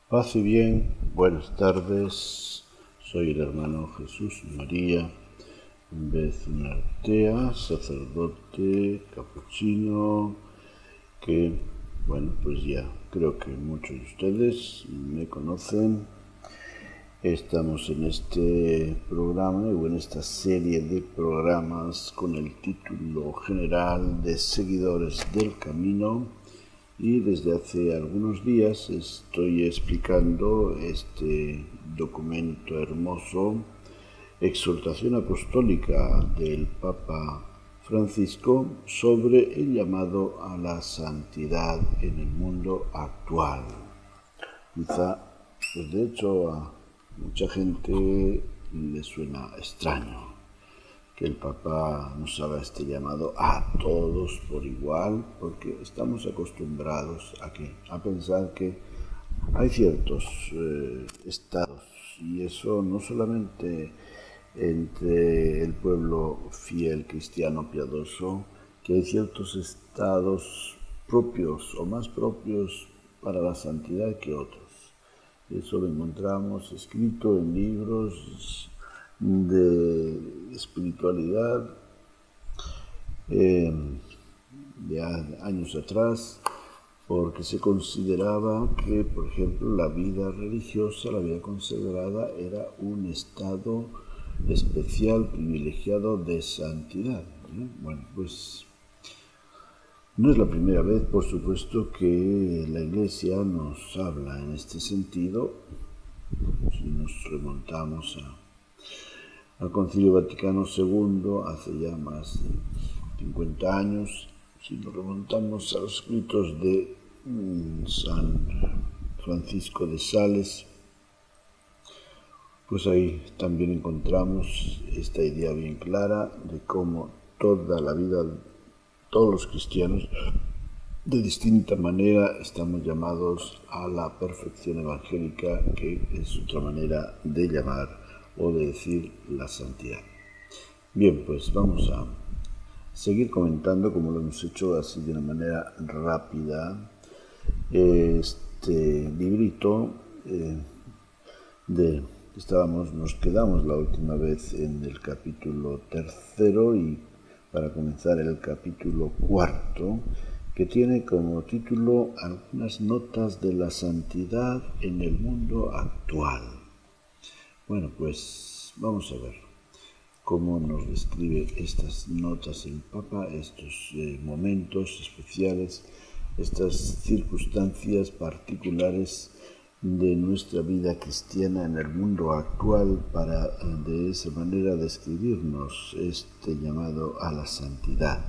Paz y bien, buenas tardes, soy el hermano Jesús María Bezunartea, sacerdote capuchino, que, pues ya creo que muchos de ustedes me conocen. Estamos en este programa o en esta serie de programas con el título general de Seguidores del Camino. Y desde hace algunos días estoy explicando este documento hermoso, Exhortación Apostólica del Papa Francisco sobre el llamado a la santidad en el mundo actual. Quizá, pues de hecho, a mucha gente le suena extraño que el Papa nos haga este llamado a todos por igual, porque estamos acostumbrados a pensar que hay ciertos estados, y eso no solamente entre el pueblo fiel cristiano piadoso, que hay ciertos estados propios o más propios para la santidad que otros. Eso lo encontramos escrito en libros de espiritualidad de años atrás, porque se consideraba que, por ejemplo, la vida religiosa, la vida consagrada, era un estado especial, privilegiado de santidad. Bueno, pues no es la primera vez, por supuesto, que la Iglesia nos habla en este sentido. Si nos remontamos al Concilio Vaticano II hace ya más de 50 años, si nos remontamos a los escritos de San Francisco de Sales, pues ahí también encontramos esta idea bien clara de cómo toda la vida, todos los cristianos, de distinta manera estamos llamados a la perfección evangélica, que es otra manera de llamar o de decir la santidad. Bien, pues vamos a seguir comentando, como lo hemos hecho así de una manera rápida, este librito nos quedamos la última vez en el capítulo 3 y para comenzar el capítulo 4, que tiene como título Algunas notas de la santidad en el mundo actual. Bueno, pues vamos a ver cómo nos describe estas notas el Papa, estos momentos especiales, estas circunstancias particulares de nuestra vida cristiana en el mundo actual, para de esa manera describirnos este llamado a la santidad.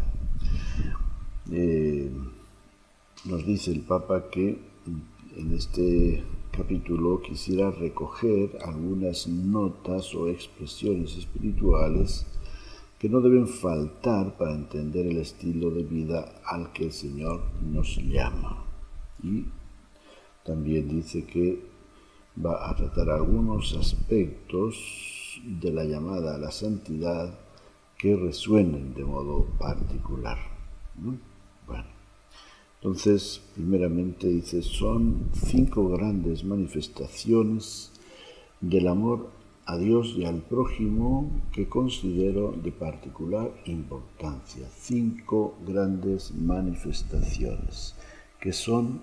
Nos dice el Papa que en este capítulo quisiera recoger algunas notas o expresiones espirituales que no deben faltar para entender el estilo de vida al que el Señor nos llama. Y también dice que va a tratar algunos aspectos de la llamada a la santidad que resuenen de modo particular. Bueno, entonces, primeramente dice, son 5 grandes manifestaciones del amor a Dios y al prójimo que considero de particular importancia. 5 grandes manifestaciones, que son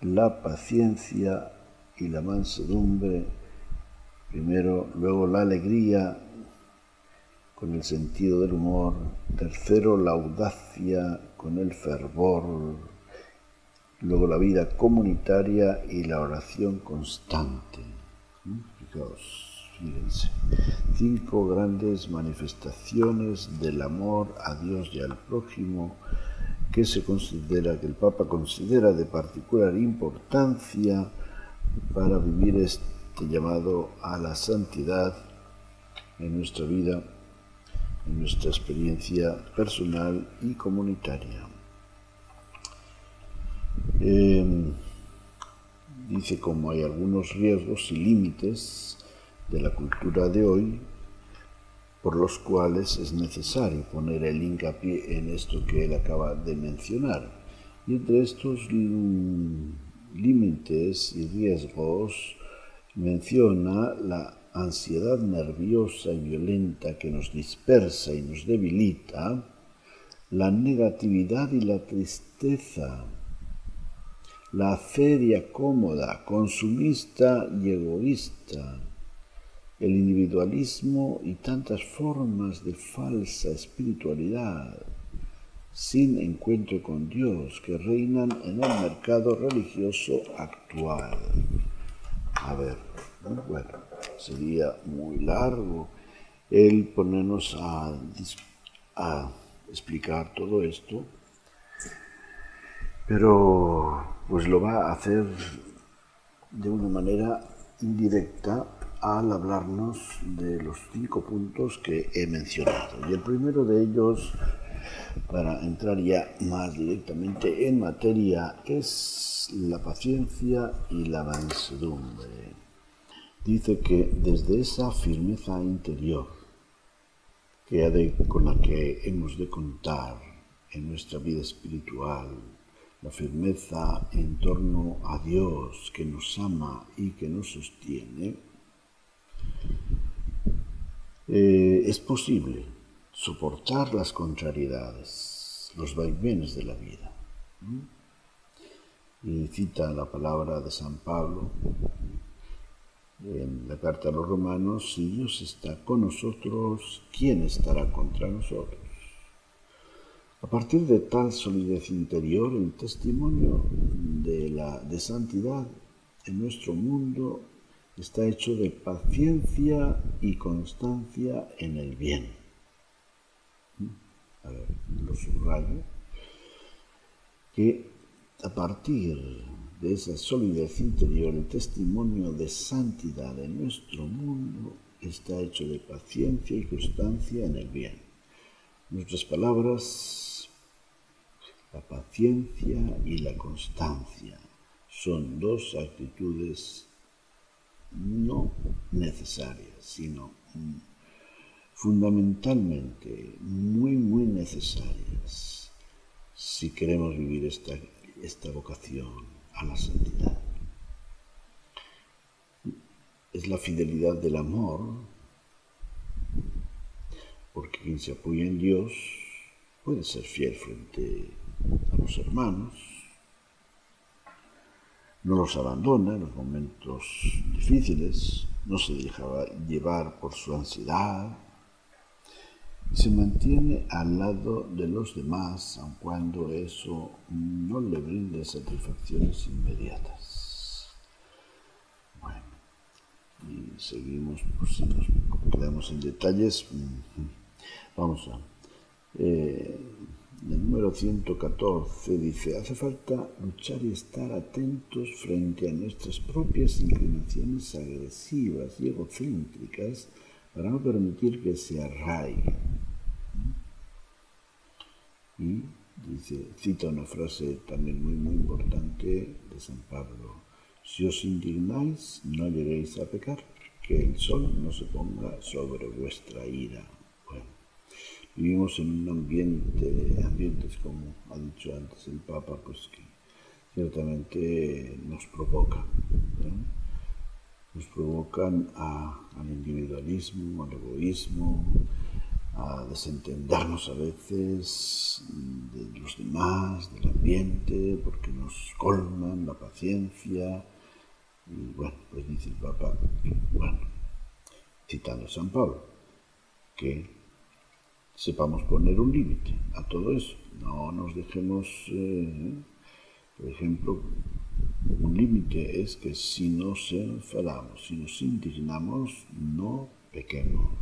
la paciencia y la mansedumbre, primero, luego la alegría con el sentido del humor, tercero, la audacia con el fervor, luego la vida comunitaria y la oración constante. Fíjense, 5 grandes manifestaciones del amor a Dios y al prójimo que el Papa considera de particular importancia para vivir este llamado a la santidad en nuestra vida, en nuestra experiencia personal y comunitaria. Dice como hay algunos riesgos y límites de la cultura de hoy por los cuales es necesario poner el hincapié en esto que él acaba de mencionar. Y entre estos límites y riesgos, menciona la ansiedad nerviosa y violenta que nos dispersa y nos debilita, la negatividad y la tristeza, la feria cómoda, consumista y egoísta, el individualismo y tantas formas de falsa espiritualidad sin encuentro con Dios que reinan en el mercado religioso actual. A ver, bueno, sería muy largo el ponernos a explicar todo esto, pero pues lo va a hacer de una manera indirecta al hablarnos de los 5 puntos que he mencionado. Y el primero de ellos, para entrar ya más directamente en materia, es la paciencia y la mansedumbre. Dice que desde esa firmeza interior con la que hemos de contar en nuestra vida espiritual, la firmeza en torno a Dios que nos ama y que nos sostiene, es posible soportar las contrariedades, los vaivenes de la vida. Y cita la palabra de San Pablo en la carta a los Romanos: si Dios está con nosotros, ¿quién estará contra nosotros? A partir de tal solidez interior, el testimonio de santidad en nuestro mundo está hecho de paciencia y constancia en el bien. A ver, lo subrayo, que a partir de esa solidez interior, el testimonio de santidad en nuestro mundo está hecho de paciencia y constancia en el bien. En otras palabras, la paciencia y la constancia son 2 actitudes no necesarias, sino fundamentalmente muy necesarias si queremos vivir esta vocación a la santidad. Es la fidelidad del amor, porque quien se apoya en Dios puede ser fiel frente a los hermanos, no los abandona en los momentos difíciles, no se deja llevar por su ansiedad y se mantiene al lado de los demás, aun cuando eso no le brinde satisfacciones inmediatas. Bueno, y seguimos, por si nos quedamos en detalles, vamos a... el número 114 dice: hace falta luchar y estar atentos frente a nuestras propias inclinaciones agresivas y egocéntricas para no permitir que se arraiguen. Y cita una frase también muy importante de San Pablo: si os indignáis, no lleguéis a pecar, que el sol no se ponga sobre vuestra ira. Bueno, vivimos en un ambientes como ha dicho antes el Papa, pues que ciertamente nos provocan, ¿no? Nos provocan al individualismo, al egoísmo, a desentendernos a veces de los demás, del ambiente, porque nos colman la paciencia. Y bueno, pues dice el Papa, citando a San Pablo, que sepamos poner un límite a todo eso. No nos dejemos, por ejemplo, un límite es que si nos enfadamos, si nos indignamos, no pequemos.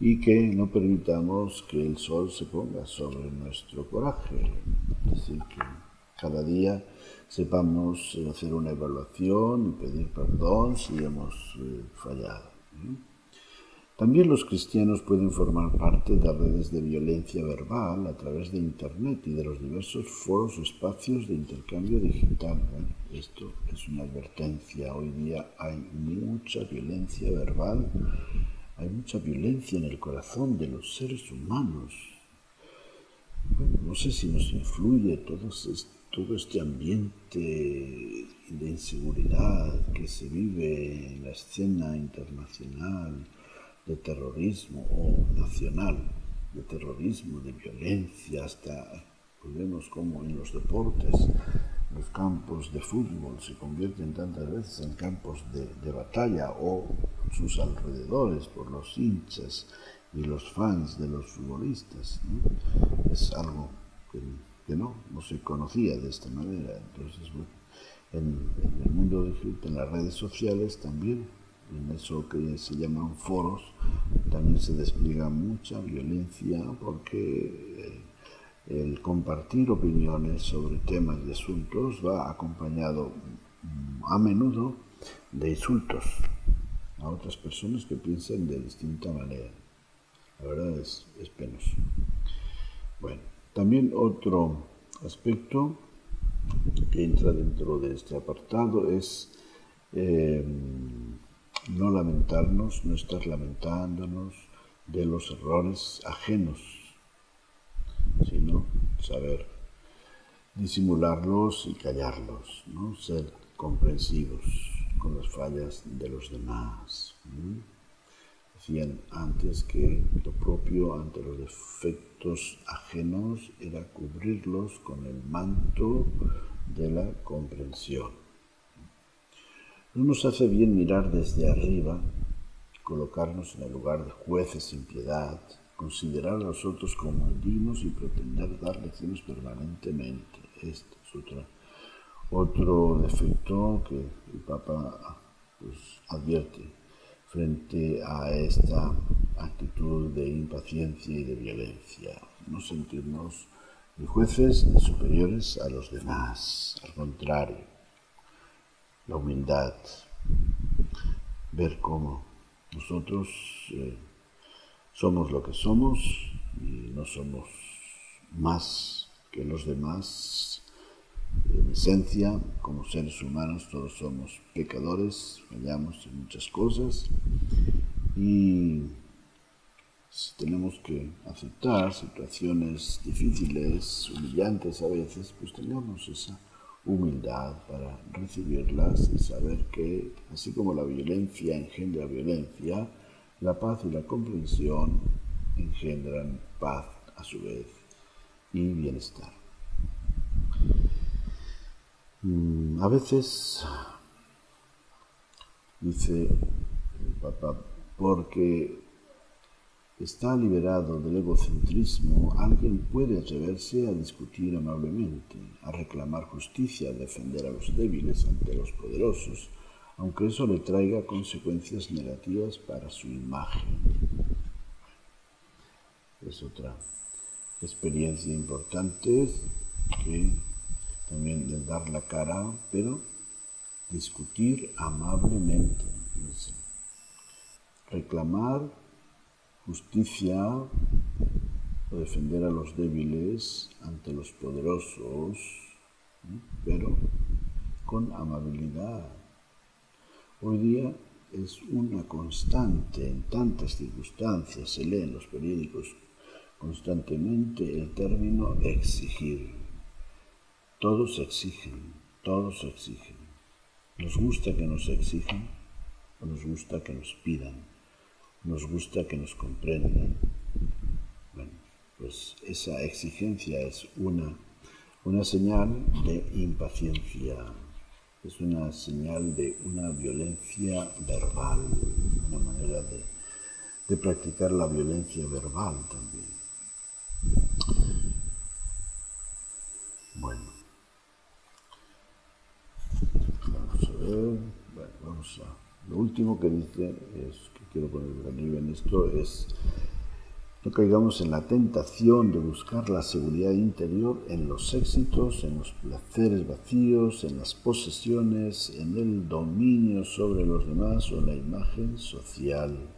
Y que no permitamos que el sol se ponga sobre nuestro coraje. Es decir, que cada día sepamos hacer una evaluación y pedir perdón si hemos fallado. También los cristianos pueden formar parte de redes de violencia verbal a través de Internet y de los diversos foros o espacios de intercambio digital. Bueno, esto es una advertencia. Hoy día hay mucha violencia verbal, hay mucha violencia en el corazón de los seres humanos. Bueno, no sé si nos influye todos todo este ambiente de inseguridad que se vive en la escena internacional de terrorismo o nacional, de terrorismo, de violencia, hasta pues vemos como en los deportes los campos de fútbol se convierten tantas veces en campos de batalla o sus alrededores por los hinchas y los fans de los futbolistas, ¿no? Es algo que no se conocía de esta manera. Entonces, bueno, en el mundo digital, en las redes sociales también, en eso que se llaman foros, también se despliega mucha violencia porque el compartir opiniones sobre temas y asuntos va acompañado a menudo de insultos a otras personas que piensan de distinta manera. La verdad es penoso. Bueno, también otro aspecto que entra dentro de este apartado es no lamentarnos, no estar lamentándonos de los errores ajenos, sino saber disimularlos y callarlos, ¿no? Ser comprensivos con las fallas de los demás. Decían antes que lo propio ante los defectos ajenos era cubrirlos con el manto de la comprensión. No nos hace bien mirar desde arriba, colocarnos en el lugar de jueces sin piedad, considerar a los otros como indignos y pretender dar lecciones permanentemente. Este es otro defecto que el Papa advierte frente a esta actitud de impaciencia y de violencia. No sentirnos ni jueces ni superiores a los demás, al contrario, la humildad, ver cómo nosotros somos lo que somos y no somos más que los demás. En esencia, como seres humanos, todos somos pecadores, fallamos en muchas cosas y si tenemos que aceptar situaciones difíciles, humillantes a veces, pues tengamos esa humildad para recibirlas y saber que, así como la violencia engendra violencia, la paz y la comprensión engendran paz a su vez y bienestar. A veces, dice el Papa, porque está liberado del egocentrismo, alguien puede atreverse a discutir amablemente, a reclamar justicia, a defender a los débiles ante los poderosos, aunque eso le traiga consecuencias negativas para su imagen. Es otra experiencia importante que también de dar la cara, pero discutir amablemente, reclamar justicia o defender a los débiles ante los poderosos, pero con amabilidad. Hoy día es una constante en tantas circunstancias, se lee en los periódicos constantemente el término exigir. Todos exigen, todos exigen. Nos gusta que nos exijan o nos gusta que nos pidan, nos gusta que nos comprendan. Bueno, pues esa exigencia es una señal de impaciencia, es una señal de una violencia verbal, una manera de practicar la violencia verbal también. Bueno. Vamos a lo último que dice, que quiero poner relieve en esto, es no caigamos en la tentación de buscar la seguridad interior en los éxitos, en los placeres vacíos, en las posesiones, en el dominio sobre los demás o en la imagen social.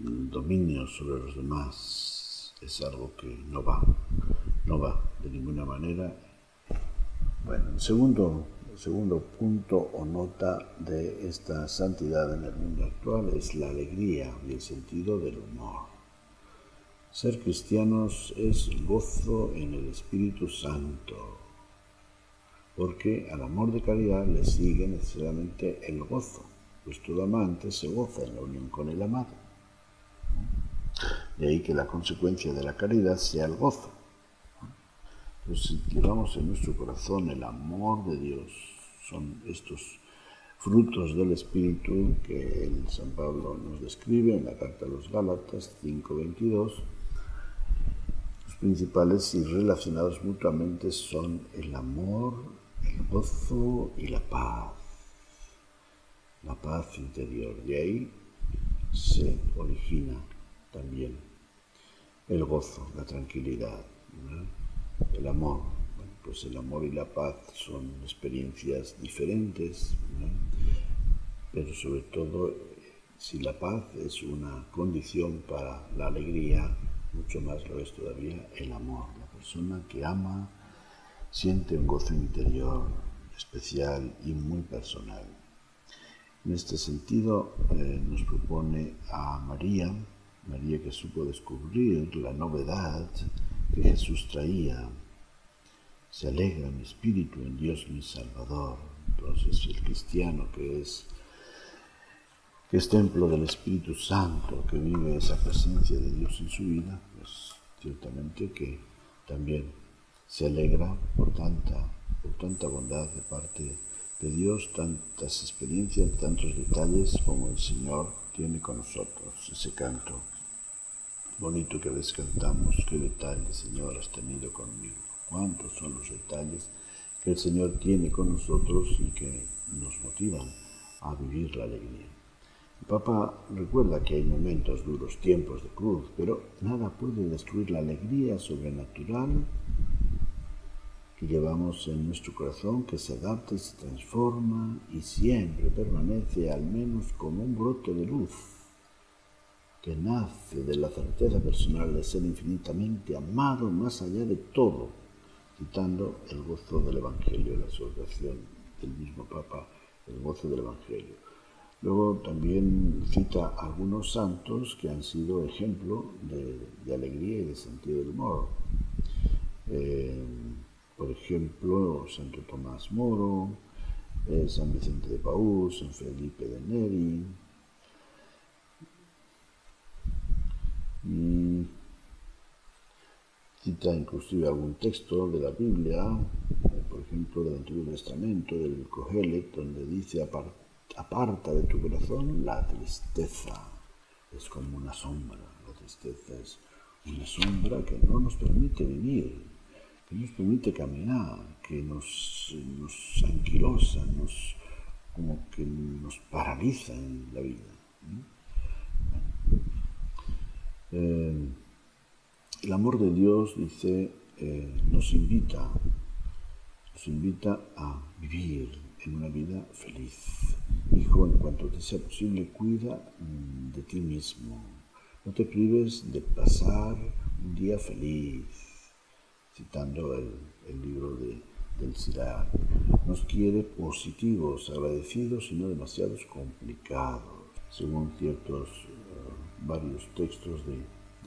El dominio sobre los demás es algo que no va de ninguna manera. Bueno, el segundo punto o nota de esta santidad en el mundo actual es la alegría y el sentido del humor. Ser cristianos es gozo en el Espíritu Santo. porque al amor de caridad le sigue necesariamente el gozo, pues todo amante se goza en la unión con el amado. De ahí que la consecuencia de la caridad sea el gozo. Entonces, si llevamos en nuestro corazón el amor de Dios, son estos frutos del Espíritu que el San Pablo nos describe en la carta a los Gálatas 5:22. Los principales y relacionados mutuamente son el amor, el gozo y la paz interior. De ahí se origina también el gozo, la tranquilidad, ¿no? El amor. Bueno, pues el amor y la paz son experiencias diferentes, ¿no? Pero sobre todo, si la paz es una condición para la alegría, mucho más lo es todavía el amor. La persona que ama siente un gozo interior especial y muy personal. En este sentido, nos propone a María que supo descubrir la novedad que Jesús traía. Se alegra mi espíritu en Dios mi Salvador. Entonces el cristiano que es templo del Espíritu Santo, que vive esa presencia de Dios en su vida, pues ciertamente que también se alegra por tanta bondad de parte de Dios, tantas experiencias, tantos detalles como el Señor tiene con nosotros. Ese canto bonito que les cantamos, qué detalles, Señor, has tenido conmigo. Cuántos son los detalles que el Señor tiene con nosotros y que nos motivan a vivir la alegría. El Papa recuerda que hay momentos duros, tiempos de cruz, pero nada puede destruir la alegría sobrenatural que llevamos en nuestro corazón, que se adapta y se transforma y siempre permanece al menos como un brote de luz que nace de la certeza personal de ser infinitamente amado más allá de todo, citando el gozo del Evangelio, la exhortación del mismo Papa, el gozo del Evangelio. Luego también cita algunos santos que han sido ejemplo de alegría y de sentido del humor. Por ejemplo, Santo Tomás Moro, San Vicente de Paúl, San Felipe de Neri. Y cita inclusive algún texto de la Biblia, por ejemplo del Antiguo Testamento, del Cogelet, donde dice: aparta de tu corazón la tristeza. Es como una sombra. La tristeza es una sombra que no nos permite vivir, que nos permite caminar, que nos anquilosa, como que nos paraliza en la vida. El amor de Dios, dice, nos invita a vivir en una vida feliz. Hijo, en cuanto te sea posible, cuida de ti mismo. No te prives de pasar un día feliz. Citando el libro del Sirach. Nos quiere positivos, agradecidos y no demasiados complicados. Según ciertos varios textos del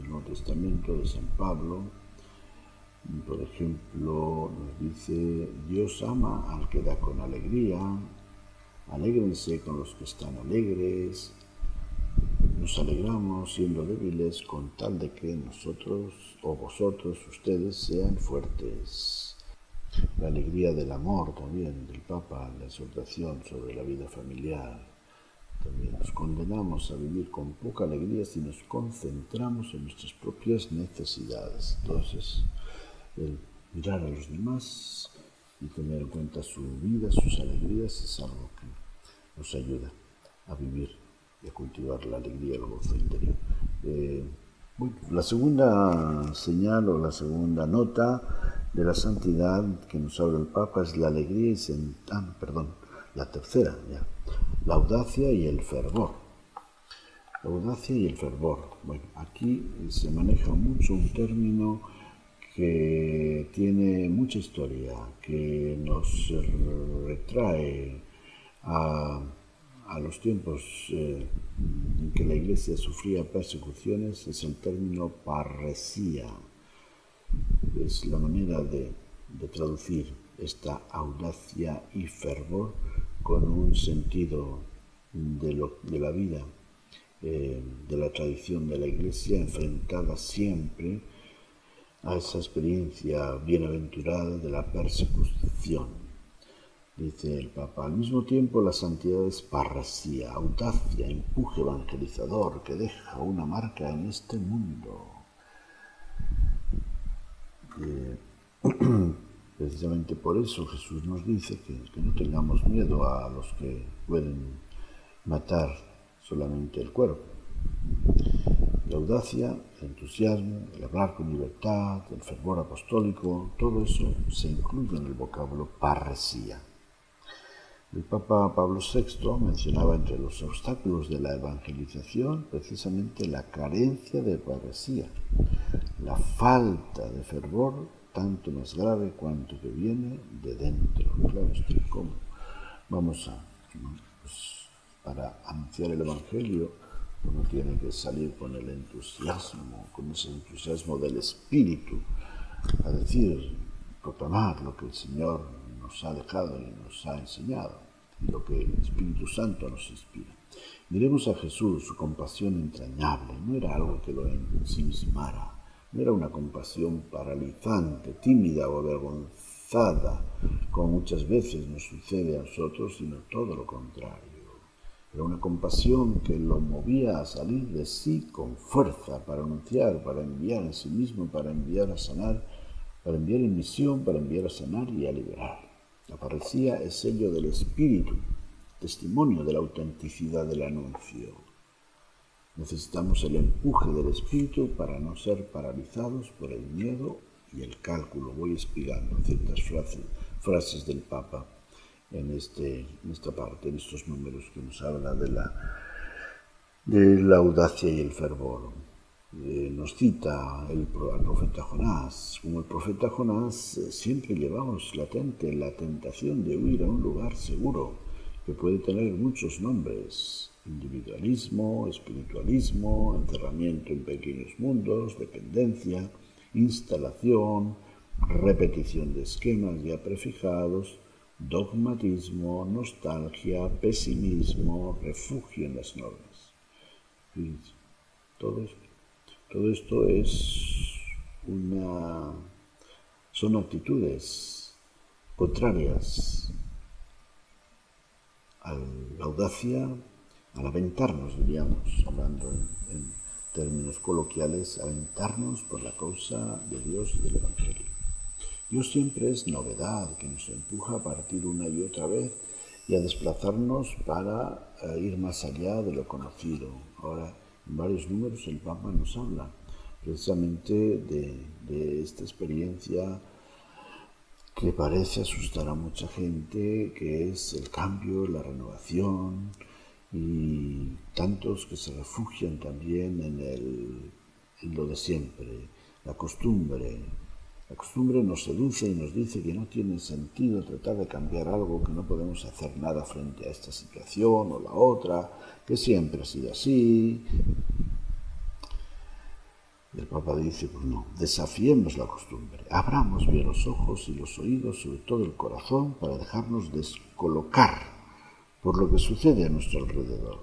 Nuevo Testamento de San Pablo, por ejemplo, nos dice: Dios ama al que da con alegría, alégrense con los que están alegres, nos alegramos siendo débiles con tal de que nosotros o vosotros, ustedes, sean fuertes. La alegría del amor también del Papa, la exhortación sobre la vida familiar. También nos condenamos a vivir con poca alegría si nos concentramos en nuestras propias necesidades. Entonces, el mirar a los demás y tener en cuenta su vida, sus alegrías, es algo que nos ayuda a vivir y a cultivar la alegría y el gozo interior. La segunda señal o la segunda nota de la santidad que nos habla el Papa es la alegría la tercera ya. La audacia y el fervor. La audacia y el fervor. Bueno, aquí se maneja mucho un término que tiene mucha historia, que nos retrae a los tiempos en que la Iglesia sufría persecuciones. Es el término parresía. Es la manera de traducir esta audacia y fervor con un sentido de la vida, de la tradición de la Iglesia, enfrentada siempre a esa experiencia bienaventurada de la persecución. Dice el Papa, al mismo tiempo la santidad es parresía, audacia, empuje evangelizador que deja una marca en este mundo. Precisamente por eso Jesús nos dice que no tengamos miedo a los que pueden matar solamente el cuerpo. La audacia, el entusiasmo, el hablar con libertad, el fervor apostólico, todo eso se incluye en el vocablo parresía. El Papa Pablo VI mencionaba entre los obstáculos de la evangelización precisamente la carencia de parresía, la falta de fervor tanto más grave cuanto que viene de dentro. Claro, ¿cómo vamos a, pues, para anunciar el Evangelio, uno tiene que salir con el entusiasmo, con ese entusiasmo del Espíritu, a decir, proclamar lo que el Señor nos ha dejado y nos ha enseñado, y lo que el Espíritu Santo nos inspira. Miremos a Jesús, su compasión entrañable, no era algo que lo ensimismara, no era una compasión paralizante, tímida o avergonzada, como muchas veces nos sucede a nosotros, sino todo lo contrario. Era una compasión que lo movía a salir de sí con fuerza para anunciar, para enviar en sí mismo, para enviar a sanar, para enviar en misión, para enviar a sanar y a liberar. La parresía es sello del Espíritu, testimonio de la autenticidad del anuncio. Necesitamos el empuje del Espíritu para no ser paralizados por el miedo y el cálculo. Voy explicando ciertas frases del Papa en esta parte, en estos números que nos habla de la audacia y el fervor. Nos cita al profeta Jonás. Como el profeta Jonás, siempre llevamos latente la tentación de huir a un lugar seguro, que puede tener muchos nombres: individualismo, espiritualismo, encerramiento en pequeños mundos, dependencia, instalación, repetición de esquemas ya prefijados, dogmatismo, nostalgia, pesimismo, refugio en las normas. Fíjense, todo esto son actitudes contrarias a la audacia, al aventarnos, diríamos, hablando en términos coloquiales, aventarnos por la causa de Dios y del Evangelio. Dios siempre es novedad, que nos empuja a partir una y otra vez y a desplazarnos para ir más allá de lo conocido. Ahora, en varios números el Papa nos habla precisamente de esta experiencia que parece asustar a mucha gente, que es el cambio, la renovación, y tantos que se refugian también en lo de siempre, la costumbre. La costumbre nos seduce y nos dice que no tiene sentido tratar de cambiar algo, que no podemos hacer nada frente a esta situación o la otra, que siempre ha sido así. Y el Papa dice, pues no, desafiemos la costumbre, abramos bien los ojos y los oídos, sobre todo el corazón, para dejarnos descolocar por lo que sucede a nuestro alrededor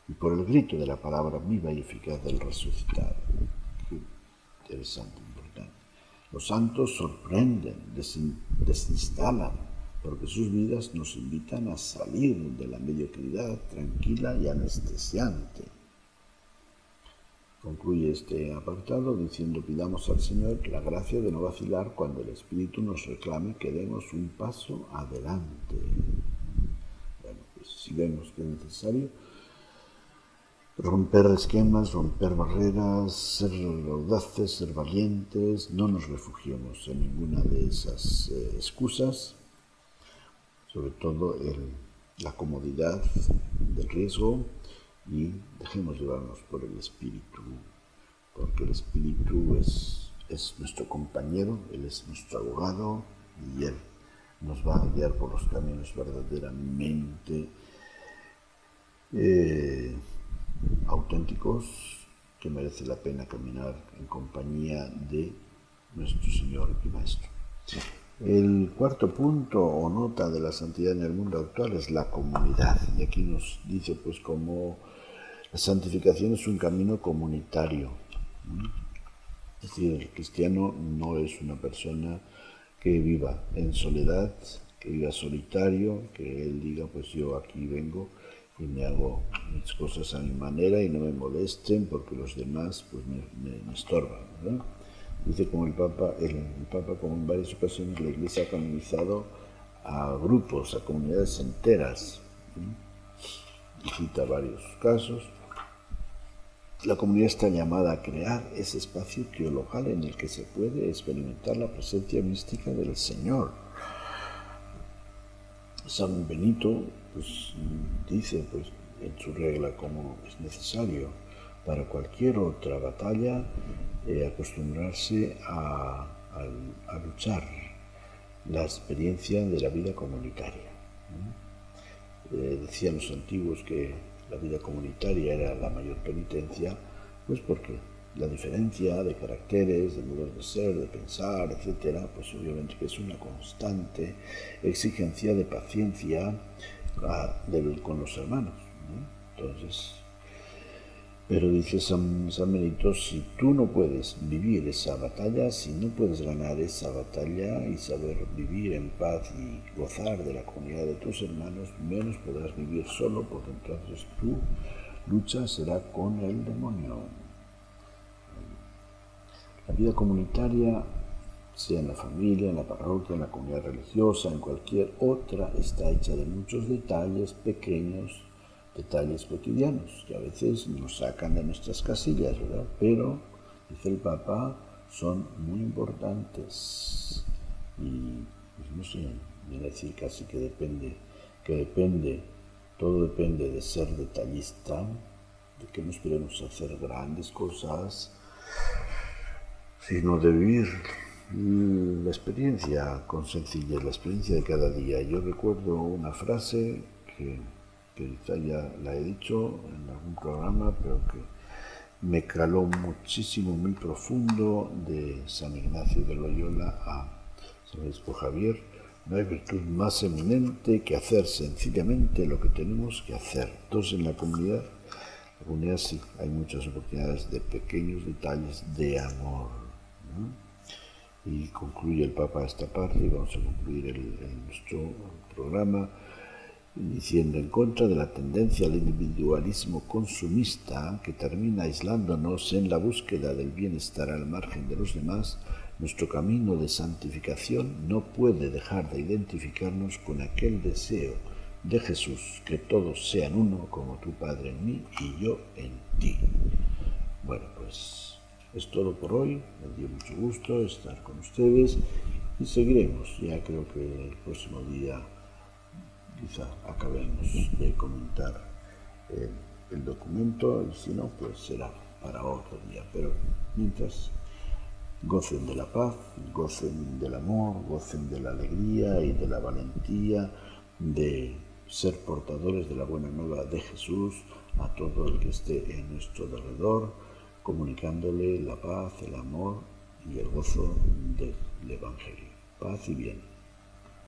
y por el grito de la palabra viva y eficaz del resucitado. Qué interesante, importante. Los santos sorprenden, desinstalan, porque sus vidas nos invitan a salir de la mediocridad tranquila y anestesiante. Concluye este apartado diciendo: pidamos al Señor la gracia de no vacilar cuando el Espíritu nos reclame que demos un paso adelante. Bueno, pues si vemos que es necesario romper esquemas, romper barreras, ser audaces, ser valientes, no nos refugiemos en ninguna de esas excusas, sobre todo la comodidad del riesgo, y dejemos llevarnos por el Espíritu, porque el Espíritu es nuestro compañero, Él es nuestro abogado y Él nos va a guiar por los caminos verdaderamente auténticos, que merece la pena caminar en compañía de nuestro Señor y Maestro. El cuarto punto o nota de la santidad en el mundo actual es la comunidad. Y aquí nos dice pues como la santificación es un camino comunitario. Es decir, el cristiano no es una persona que viva en soledad, que viva solitario, que él diga pues yo aquí vengo y me hago mis cosas a mi manera y no me molesten porque los demás pues me estorban, ¿verdad? Dice como el Papa como en varias ocasiones la Iglesia ha canonizado a grupos, a comunidades enteras. Y cita varios casos. La comunidad está llamada a crear ese espacio teologal en el que se puede experimentar la presencia mística del Señor. San Benito pues, dice pues, en su regla como es necesario para cualquier otra batalla acostumbrarse a luchar la experiencia de la vida comunitaria. Decían los antiguos que la vida comunitaria era la mayor penitencia, pues porque la diferencia de caracteres, de modos de ser, de pensar, etcétera, pues obviamente que es una constante exigencia de paciencia con los hermanos, ¿no? Entonces, pero dice San Benito, si tú no puedes vivir esa batalla, si no puedes ganar esa batalla y saber vivir en paz y gozar de la comunidad de tus hermanos, menos podrás vivir solo, porque entonces tu lucha será con el demonio. La vida comunitaria, sea en la familia, en la parroquia, en la comunidad religiosa, en cualquier otra, está hecha de muchos detalles pequeños, detalles cotidianos, que a veces nos sacan de nuestras casillas, ¿verdad? Pero, dice el Papa, son muy importantes. Y, pues no sé, viene a decir casi que depende, todo depende de ser detallista, de que no esperemos hacer grandes cosas, sino de vivir la experiencia con sencillez, la experiencia de cada día. Yo recuerdo una frase que quizá ya la he dicho en algún programa, pero que me caló muchísimo, muy profundo, de San Ignacio de Loyola a San Francisco Javier. No hay virtud más eminente que hacer sencillamente lo que tenemos que hacer. Entonces en la comunidad sí, hay muchas oportunidades de pequeños detalles de amor, ¿no? Y concluye el Papa esta parte, y vamos a concluir nuestro programa diciendo en contra de la tendencia al individualismo consumista que termina aislándonos en la búsqueda del bienestar al margen de los demás, nuestro camino de santificación no puede dejar de identificarnos con aquel deseo de Jesús, que todos sean uno como tu Padre en mí y yo en ti. Bueno, pues es todo por hoy. Me dio mucho gusto estar con ustedes y seguiremos. Ya creo que el próximo día quizá acabemos de comentar el documento y si no, pues será para otro día. Pero mientras, gocen de la paz, gocen del amor, gocen de la alegría y de la valentía de ser portadores de la buena nueva de Jesús a todo el que esté en nuestro alrededor, comunicándole la paz, el amor y el gozo del Evangelio. Paz y bien.